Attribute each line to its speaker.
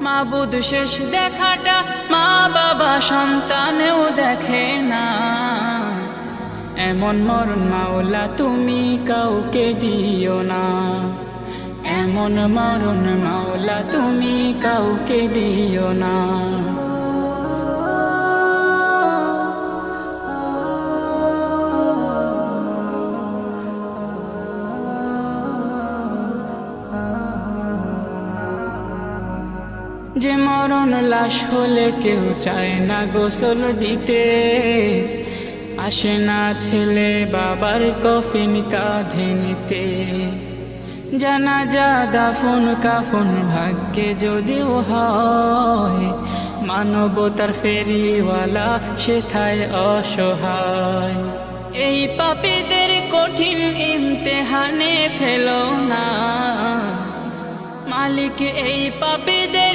Speaker 1: মাবুদ শেষ দেখাটা মা বাবা সন্তানেও দেখে না। এমন মরণ মাওলা তুমি কাউকে দিও না, এমন মরণ মাওলা তুমি কাউকে দিও না। যে মরণ লাশ হলে কেউ চায় না গোসল দিতে, আসে না ছেলে বাবার কফিন কাঁধে নিতে। জানাজা দাফন কাফন ভাগ্যে যদিও হয়, মানবতার ফেরিওয়ালা সেথায় অসহায়। এই পাপীদের কঠিন ইমতেহানে ফেলো না, মালিক এই পাপীদের